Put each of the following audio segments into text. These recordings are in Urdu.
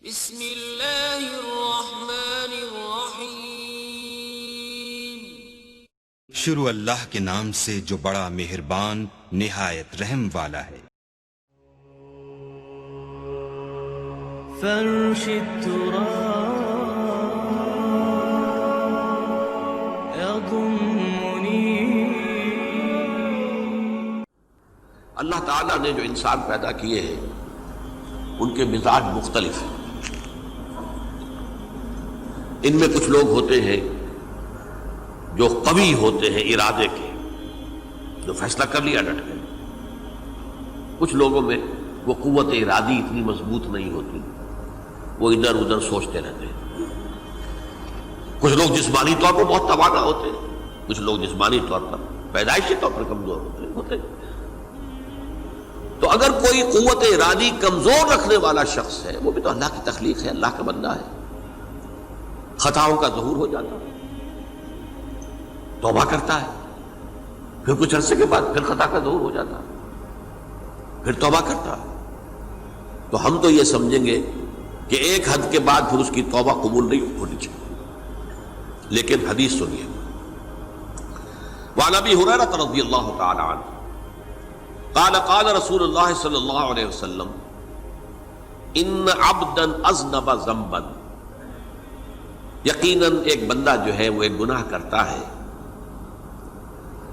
بسم اللہ الرحمن الرحیم۔ شروع اللہ کے نام سے جو بڑا مہربان نہایت رحم والا ہے۔ فرش التراب يضمني۔ اللہ تعالیٰ نے جو انسان پیدا کیے ہیں ان کے مزاج مختلف ہیں۔ ان میں کچھ لوگ ہوتے ہیں جو قوی ہوتے ہیں ارادے کے، جو فیصلہ کر لیا ڈٹ گئے۔ کچھ لوگوں میں وہ قوت ارادی اتنی مضبوط نہیں ہوتی، وہ ادھر ادھر سوچتے رہتے ہیں۔ کچھ لوگ جسمانی طور پر بہت توانا ہوتے ہیں، کچھ لوگ جسمانی طور پر پیدائشی طور پر کمزور ہوتے ہیں۔ تو اگر کوئی قوت ارادی کمزور رکھنے والا شخص ہے، وہ بھی تو اللہ کی تخلیق ہے، اللہ کا بندہ ہے، خطاؤں کا ظہور ہو جاتا ہے، توبہ کرتا ہے، پھر کچھ عرصے کے بعد پھر خطا کا ظہور ہو جاتا ہے، پھر توبہ کرتا ہے۔ تو ہم تو یہ سمجھیں گے کہ ایک حد کے بعد پھر اس کی توبہ قبول نہیں ہونی چاہیے، لیکن حدیث سنیے۔ وعن ابی ہریرہ رضی اللہ تعالی عنہ قال قال رسول اللہ صلی اللہ علیہ وسلم ان عبدا اذنب ذنبا، یقیناً ایک بندہ جو ہے وہ ایک گناہ کرتا ہے،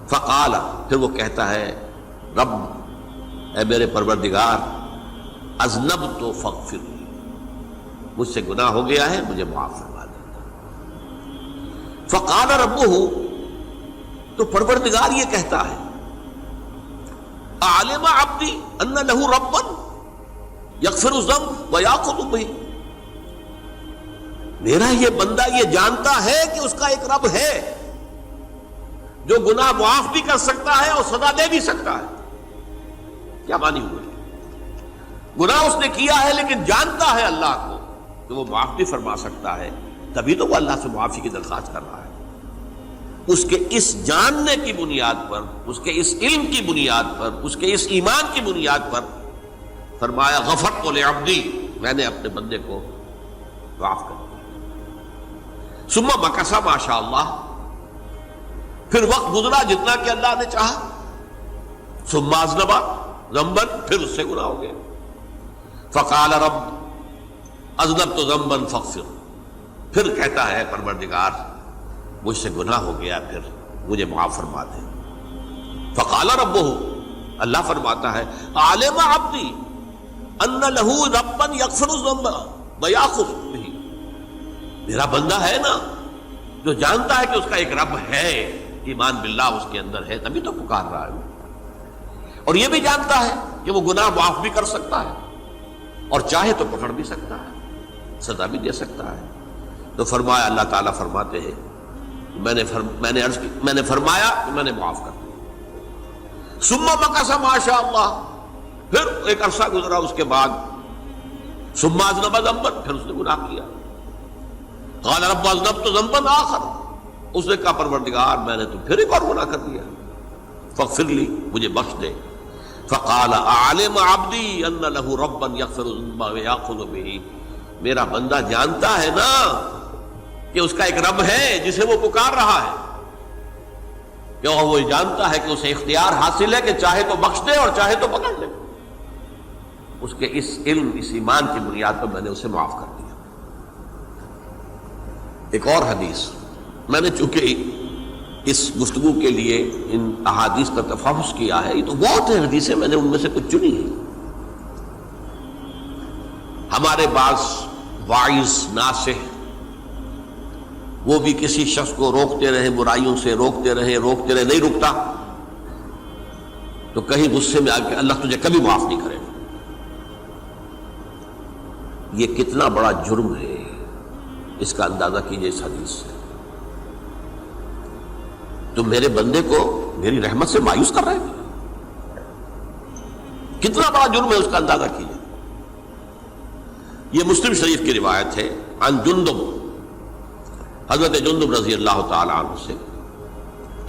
فقال، پھر وہ کہتا ہے رب، اے میرے پروردگار، اذنبت فاغفر لی، مجھ سے گناہ ہو گیا ہے، مجھے معاف فرما دے۔ فقال ربہ، تو پروردگار یہ کہتا ہے علم عبدی ان لہ ربا یغفر الذنب ویأخذ بہ، میرا یہ بندہ یہ جانتا ہے کہ اس کا ایک رب ہے جو گناہ معاف بھی کر سکتا ہے اور سزا دے بھی سکتا ہے۔ کیا مانی ہوئے؟ گناہ اس نے کیا ہے لیکن جانتا ہے اللہ کو کہ وہ معاف بھی فرما سکتا ہے، تبھی تو وہ اللہ سے معافی کی درخواست کر رہا ہے۔ اس کے اس جاننے کی بنیاد پر، اس کے اس علم کی بنیاد پر، اس کے اس ایمان کی بنیاد پر فرمایا غفرت لعبدی، میں نے اپنے بندے کو معاف کر دیا۔ ثم مکث ما شاء اللہ، پھر وقت گزرا جتنا کہ اللہ نے چاہا۔ ثم اذنب ذنبا، پھر اس سے گناہ ہو گیا۔ فقال رب اذنبت ذنبا فاغفر، پھر کہتا ہے پروردگار مجھ سے گناہ ہو گیا، پھر مجھے معاف فرما دے۔ فقال ربہ، اللہ فرماتا ہے علم عبدی ان لہ ربا یغفر الذنب ویأخذ بہ، میرا بندہ ہے نا جو جانتا ہے کہ اس کا ایک رب ہے، ایمان باللہ اس کے اندر ہے، تبھی تو پکار رہا ہے، اور یہ بھی جانتا ہے کہ وہ گناہ معاف بھی کر سکتا ہے اور چاہے تو پکڑ بھی سکتا ہے، سزا بھی دے سکتا ہے۔ تو فرمایا، اللہ تعالیٰ فرماتے ہیں میں نے فرمایا کہ میں نے معاف کر دیا۔ ثم مکث ما شاء اللہ، پھر ایک عرصہ گزرا اس کے بعد۔ ثم اذنب ذنبا، پھر اس نے گناہ کیا۔ قال رب اذنبت ذنبا آخر، اس نے کہا پروردگار میں نے تو پھر ایک اور گناہ کر دیا، فاغفر لی، مجھے بخش دے۔ فقال اعلم عبدی ان لہ ربا یغفر الذنب ویأخذ بہ، میرا بندہ جانتا ہے نا کہ اس کا ایک رب ہے جسے وہ پکار رہا ہے، کہ وہ جانتا ہے کہ اسے اختیار حاصل ہے کہ چاہے تو بخش دے اور چاہے تو پکڑ لے۔ اس کے اس علم، اس ایمان کی بنیاد پر میں نے اسے معاف کر دیا۔ ایک اور حدیث، میں نے چونکہ اس گفتگو کے لیے ان احادیث کا تفحص کیا ہے، یہ تو بہت ہیں حدیثیں، میں نے ان میں سے کچھ چنی ہیں۔ ہمارے بعض واعظ ناصح وہ بھی کسی شخص کو روکتے رہے، برائیوں سے روکتے رہے، نہیں رکتا، تو کہیں غصے میں آ کے اللہ تجھے کبھی معاف نہیں کرے گا۔ یہ کتنا بڑا جرم ہے، اس کا اندازہ کیجئے اس حدیث سے۔ تو میرے بندے کو میری رحمت سے مایوس کر رہے ہیں، کتنا بڑا جرم ہے، اس کا اندازہ کیجئے۔ یہ مسلم شریف کی روایت ہے، عن جندب، حضرت جندب رضی اللہ تعالی عنہ سے،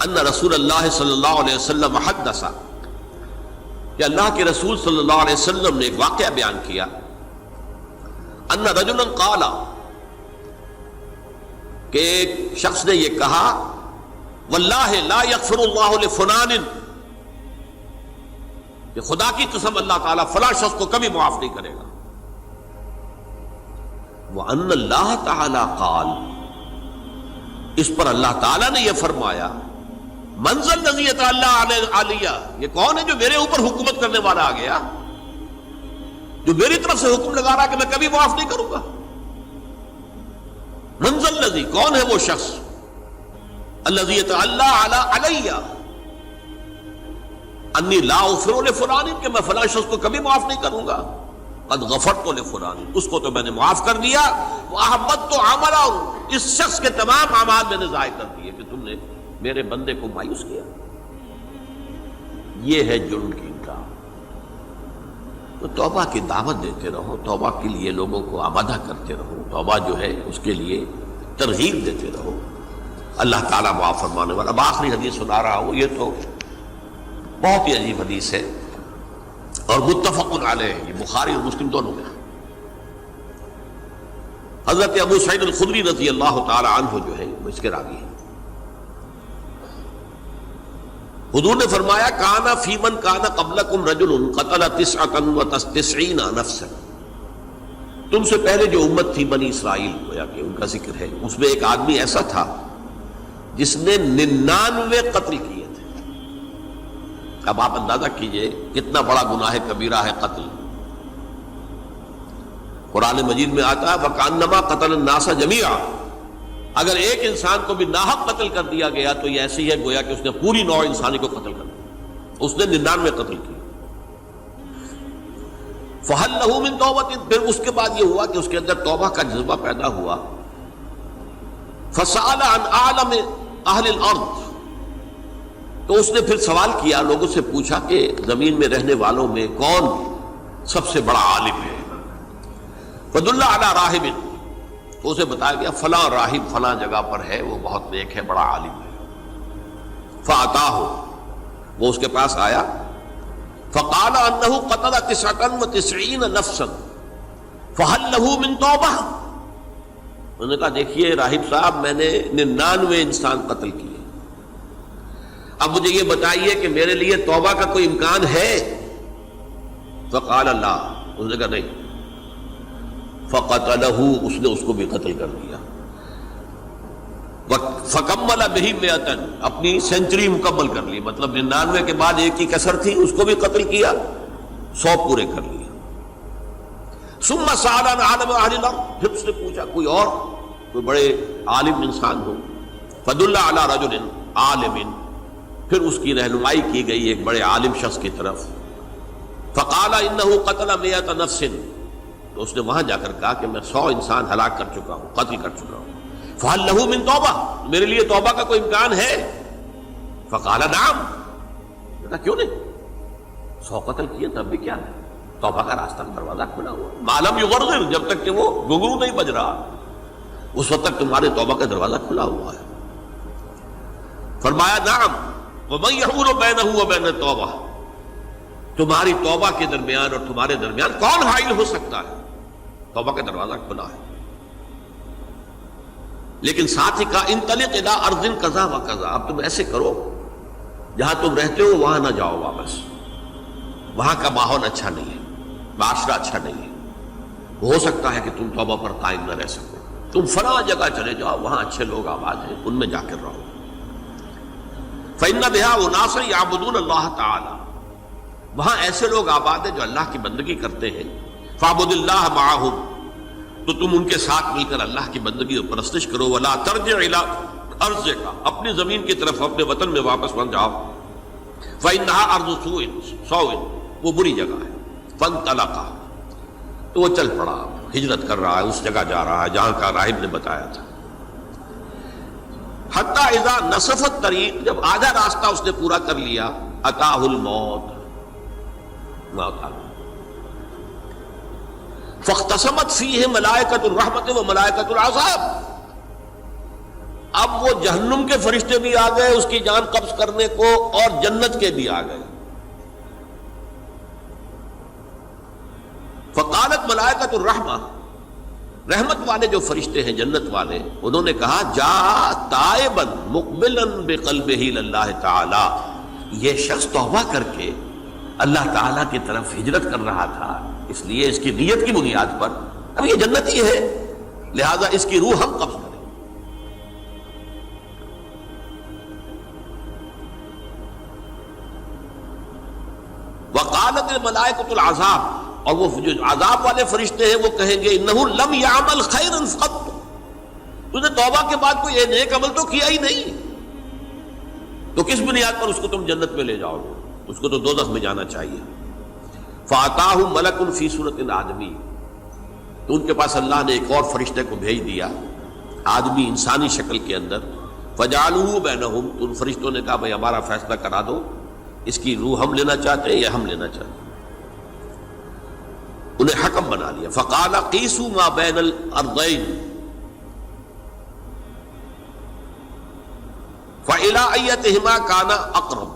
ان رسول اللہ صلی اللہ علیہ وسلم حدث، کہ اللہ کے رسول صلی اللہ علیہ وسلم نے ایک واقعہ بیان کیا، ان رجلا قال کہ ایک شخص نے یہ کہا واللہ لا یغفر اللہ لفلان، کہ خدا کی قسم اللہ تعالیٰ فلاں شخص کو کبھی معاف نہیں کرے گا. وَأَنَّ اللَّهَ تَعَالَى قَالَ، اس پر اللہ تعالیٰ نے یہ فرمایا مَنْ ذَا الَّذِي يَتَعَلَّىٰ عَلَيَّ، یہ کون ہے جو میرے اوپر حکومت کرنے والا آ گیا، جو میری طرف سے حکم لگا رہا کہ میں کبھی معاف نہیں کروں گا. مَنْ ذَا الَّذِي، کون ہے وہ شخص، الَّذِي يَتَعَلَّىٰ عَلَيَّ انی لا اغفر لفلان، کہ میں فلاں شخص کو کبھی معاف نہیں کروں گا. قد غفرت لفلان، اس کو تو میں نے معاف کر دیا. وَأَحْبَطْتُ عَمَلَهُ، اس شخص کے تمام اعمال میں نے ضائع کر دیے کہ تم نے میرے بندے کو مایوس کیا. یہ ہے جرم کی انکار. تو توبہ کی دعوت دیتے رہو، توبہ کے لیے لوگوں کو آمادہ کرتے رہو، توبہ جو ہے اس کے لیے ترغیب دیتے رہو. اللہ تعالیٰ معاف فرمانے والا. اب آخری حدیث سنا رہا ہوں، یہ تو بہت ہی عجیب حدیث ہے اور متفق علیہ، یہ بخاری اور مسلم دونوں میں. حضرت ابو سعید الخدری رضی اللہ تعالی عنہ جو ہے وہ اس کے راوی ہیں. حضور نے فرمایا کانا فی من کانا قبلکم رجل قتل 99 نفسا، تم سے پہلے جو امت تھی بنی اسرائیل، گویا کہ ان کا ذکر ہے، اس میں ایک آدمی ایسا تھا جس نے 99 قتل کیے تھے. اب آپ اندازہ کیجئے کتنا بڑا گناہ کبیرہ ہے قتل. قرآن مجید میں آتا ہے وَكَأَنَّمَا قَتَلَ النَّاسَ جَمِيعًا، اگر ایک انسان کو بھی ناحق قتل کر دیا گیا تو یہ ایسی ہے گویا کہ اس نے پوری نوع انسانی کو قتل کر دیا. اس نے 99 قتل کیے. فَهَلْ لَهُ مِن تَوْبَةٍ، پھر اس کے بعد یہ ہوا کہ اس کے اندر توبہ کا جذبہ پیدا ہوا. فَسَأَلَ عَنْ أَعْلَمِ أَهْلِ الْأَرْضِ، تو اس نے پھر سوال کیا، لوگوں سے پوچھا کہ زمین میں رہنے والوں میں کون سب سے بڑا عالم ہے. فَدُلَّ عَلَىٰ رَاهِبٍ، تو اسے بتایا گیا فلاں راہب فلاں جگہ پر ہے، وہ بہت نیک ہے، بڑا عالم ہے. فَأَتَاهُ، وہ اس کے پاس آیا. فَقَالَ أَنَّهُ قَتَلَ 99 نَفْسًا فَهَلْ لَهُ مِن تَوْبَةٍ، انہوں نے کہا دیکھیے راہب صاحب میں نے 99 انسان قتل کیے، اب مجھے یہ بتائیے کہ میرے لیے توبہ کا کوئی امکان ہے. فقال لا، اس نے کہا نہیں. فقتلہ، اس نے اس کو بھی قتل کر دیا. فکمل بہ 100، اپنی سینچری مکمل کر لی، مطلب 99 کے بعد ایک کی کسر تھی، اس کو بھی قتل کیا، 100 پورے کر لیا. ثم سأل عن عالم اہل الارض، پھر اس نے پوچھا کوئی اور کوئی بڑے عالم انسان ہو. فدل علی رجل عالم، پھر اس کی رہنمائی کی گئی ایک بڑے عالم شخص کی طرف. فقال انه قتل 100 نفس، تو اس نے وہاں جا کر کہا کہ میں 100 انسان ہلاک کر چکا ہوں، قتل کر چکا ہوں. فهل له من توبہ، میرے لیے توبہ کا کوئی امکان ہے. فقال نعم، کہا کیوں نہیں، 100 قتل کیے تب بھی کیا ہے، توبہ کا راستہ دروازہ کھلا ہوا. ما لم یغرغر، جب تک کہ وہ گھنگرو نہیں بج رہا اس وقت تک تمہارے توبہ کا دروازہ کھلا ہوا ہے. فرمایا نعم وَمَن يَحُولُ بَيْنَهُ وَبَيْنَ التَّوْبَةِ، تمہاری توبہ کے درمیان اور تمہارے درمیان کون حائل ہو سکتا ہے، توبہ کا دروازہ کھلا ہے. لیکن ساتھ ہی کہا انطلق الی ارض کذا و کذا، اب تم ایسے کرو جہاں تم رہتے ہو وہاں نہ جاؤ واپس، وہاں کا ماحول اچھا نہیں ہے، معاشرہ اچھا نہیں ہے، ہو سکتا ہے کہ تم توبہ پر قائم نہ رہ سکو، تم فلاں جگہ چلے جاؤ، وہاں اچھے لوگ آباد ہیں، ان میں جا کر رہو. فإن بها أناسا يعبدون اللہ تعالی، وہاں ایسے لوگ آباد ہیں جو اللہ کی بندگی کرتے ہیں. فاعبد اللہ معهم، تو تم ان کے ساتھ مل کر اللہ کی بندگی اور پرستش کرو. ولا ترجع الى ارضک، اپنی زمین کی طرف اپنے وطن میں واپس بن جاؤ. فإنها ارض سوء، وہ بری جگہ ہے. فانطلقا، تو وہ چل پڑا، ہجرت کر رہا ہے، اس جگہ جا رہا ہے جہاں کا راہب نے بتایا تھا. حتی اذا نصف الطریق، جب آدھا راستہ اس نے پورا کر لیا، اتاہ الموت، موت آ گئی. فاختصمت فیہ ملائکۃ الرحمت و ملائکۃ العذاب، اب وہ جہنم کے فرشتے بھی آ گئے اس کی جان قبض کرنے کو، اور جنت کے بھی آ گئے. فقالت ملائکۃ الرحمہ، رحمت والے جو فرشتے ہیں جنت والے، انہوں نے کہا جا تائبا مقبلا بقلبہ اللہ تعالی، یہ شخص توبہ کر کے اللہ تعالیٰ کی طرف ہجرت کر رہا تھا، اس لیے اس کی نیت کی بنیاد پر اب یہ جنتی ہے، لہذا اس کی روح ہم قبض کریں۔ وقالت الملائکۃ العذاب، اور وہ جو عذاب والے فرشتے ہیں وہ کہیں گے انہ لم یعمل خیرا قط، تو نے توبہ کے بعد کوئی نیک عمل تو کیا ہی نہیں، تو کس بنیاد پر اس کو تم جنت میں لے جاؤ گے؟ اس کو تو دوزخ میں جانا چاہیے۔ فاتاہ ملک فی صورت آدمی، تو ان کے پاس اللہ نے ایک اور فرشتے کو بھیج دیا آدمی انسانی شکل کے اندر، فجعلوہ بینہم، تو ان فرشتوں نے کہا بھائی ہمارا فیصلہ کرا دو، اس کی روح ہم لینا چاہتے ہیں یا ہم لینا چاہتے ہیں، انہیں حکم بنا لیا۔ فقال قیسوا ما بین الارضین فإلی ایتہما کان اقرب،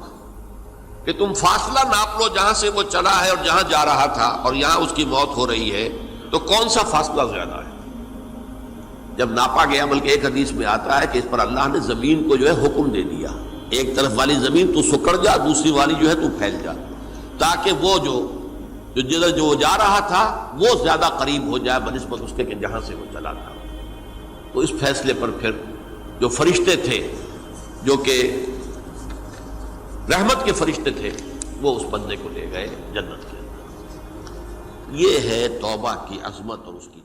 کہ تم فاصلہ ناپ لو جہاں سے وہ چلا ہے اور جہاں جا رہا تھا اور یہاں اس کی موت ہو رہی ہے، تو کون سا فاصلہ زیادہ ہے؟ جب ناپا گیا، بلکہ ایک حدیث میں آتا ہے کہ اس پر اللہ نے زمین کو جو ہے حکم دے دیا، ایک طرف والی زمین تو سکڑ جا، دوسری والی جو ہے تو پھیل جا، تاکہ وہ جو جدھر جو جا رہا تھا وہ زیادہ قریب ہو جائے بنسبت اس کے کہ جہاں سے وہ چلا تھا۔ تو اس فیصلے پر پھر جو فرشتے تھے جو کہ رحمت کے فرشتے تھے وہ اس بندے کو لے گئے جنت کے اندر۔ یہ ہے توبہ کی عظمت اور اس کی